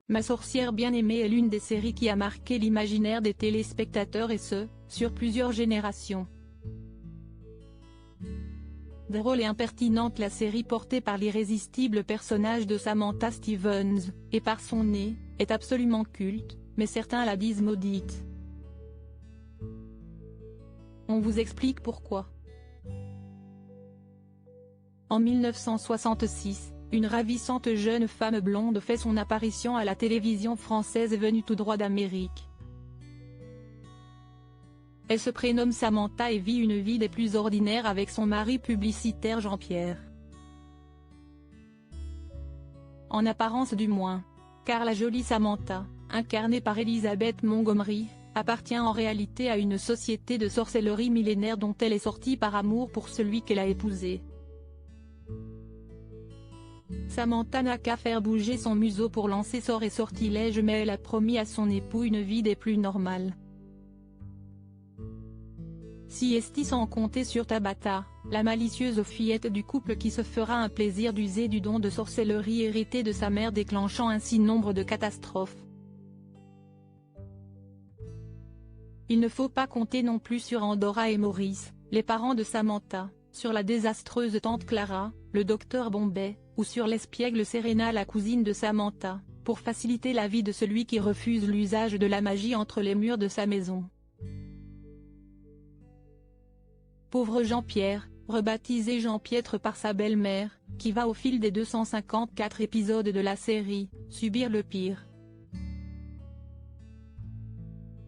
Ma sorcière bien-aimée est l'une des séries qui a marqué l'imaginaire des téléspectateurs et ce, sur plusieurs générations. Drôle et impertinente, la série portée par l'irrésistible personnage de Samantha Stevens, et par son nez, est absolument culte, mais certains la disent maudite. On vous explique pourquoi. En 1966, une ravissante jeune femme blonde fait son apparition à la télévision française venue tout droit d'Amérique. Elle se prénomme Samantha et vit une vie des plus ordinaires avec son mari publicitaire Jean-Pierre. En apparence du moins, car la jolie Samantha, incarnée par Elizabeth Montgomery, appartient en réalité à une société de sorcellerie millénaire dont elle est sortie par amour pour celui qu'elle a épousé. Samantha n'a qu'à faire bouger son museau pour lancer sorts et sortilèges, mais elle a promis à son époux une vie des plus normales. Si est sans compter sur Tabitha, la malicieuse fillette du couple qui se fera un plaisir d'user du don de sorcellerie hérité de sa mère, déclenchant ainsi nombre de catastrophes. Il ne faut pas compter non plus sur Andorra et Maurice, les parents de Samantha, sur la désastreuse tante Clara, le docteur Bombay, ou sur l'espiègle Serena, la cousine de Samantha, pour faciliter la vie de celui qui refuse l'usage de la magie entre les murs de sa maison. Pauvre Jean-Pierre, rebaptisé Jean-Piètre par sa belle-mère, qui va au fil des 254 épisodes de la série, subir le pire.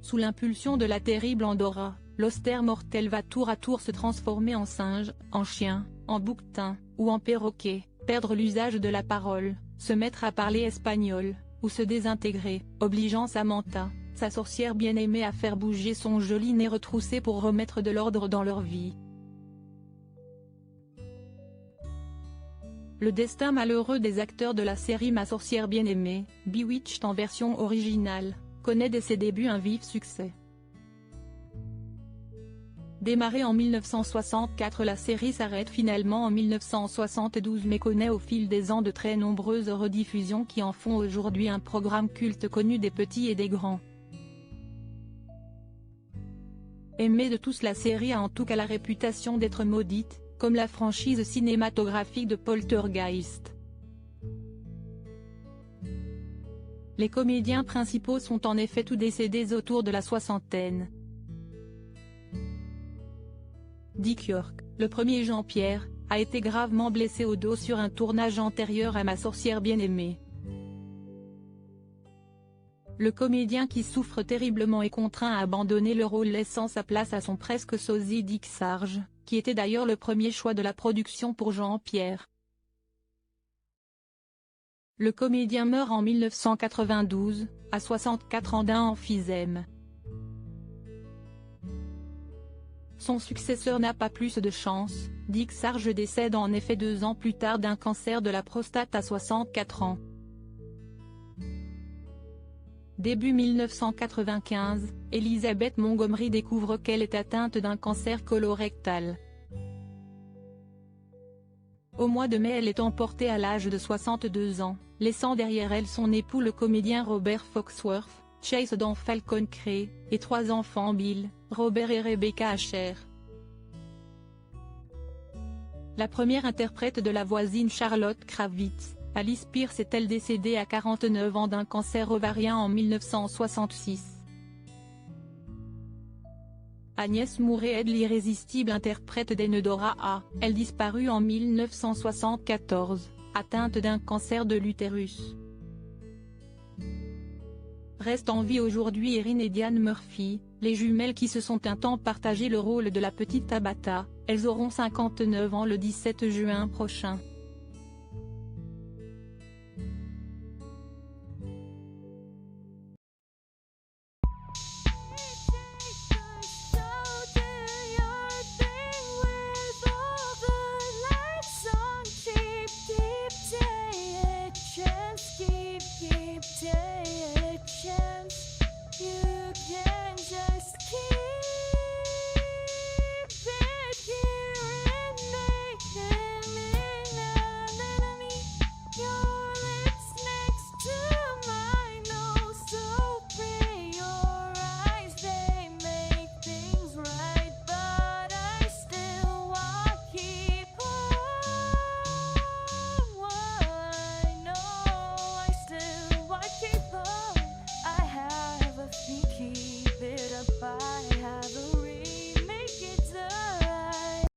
Sous l'impulsion de la terrible Andorra, l'austère mortel va tour à tour se transformer en singe, en chien, en bouquetin, ou en perroquet, perdre l'usage de la parole, se mettre à parler espagnol, ou se désintégrer, obligeant Samantha, sa sorcière bien-aimée, à faire bouger son joli nez retroussé pour remettre de l'ordre dans leur vie. Le destin malheureux des acteurs de la série Ma sorcière bien-aimée, Bewitched en version originale, connaît dès ses débuts un vif succès. Démarrée en 1964, la série s'arrête finalement en 1972 mais connaît au fil des ans de très nombreuses rediffusions qui en font aujourd'hui un programme culte connu des petits et des grands. Aimée de tous, la série a en tout cas la réputation d'être maudite, comme la franchise cinématographique de Poltergeist. Les comédiens principaux sont en effet tous décédés autour de la soixantaine. Dick York, le premier Jean-Pierre, a été gravement blessé au dos sur un tournage antérieur à Ma sorcière bien-aimée. Le comédien qui souffre terriblement est contraint à abandonner le rôle, laissant sa place à son presque sosie Dick Sarge, qui était d'ailleurs le premier choix de la production pour Jean-Pierre. Le comédien meurt en 1992, à 64 ans d'un emphysème. Son successeur n'a pas plus de chance, Dick Sarge décède en effet 2 ans plus tard d'un cancer de la prostate à 64 ans. Début 1995, Elizabeth Montgomery découvre qu'elle est atteinte d'un cancer colorectal. Au mois de mai, elle est emportée à l'âge de 62 ans, laissant derrière elle son époux le comédien Robert Foxworth, Chase dans Falcon Crest, et 3 enfants, Bill, Robert et Rebecca Asher. La première interprète de la voisine Charlotte Kravitz, Alice Pierce, est-elle décédée à 49 ans d'un cancer ovarien en 1966. Agnès Mouret, l'irrésistible interprète d'Enedora, a, elle, disparu en 1974, atteinte d'un cancer de l'utérus. Restent en vie aujourd'hui Erin et Diane Murphy, les jumelles qui se sont un temps partagé le rôle de la petite Tabitha. Elles auront 59 ans le 17 juin prochain.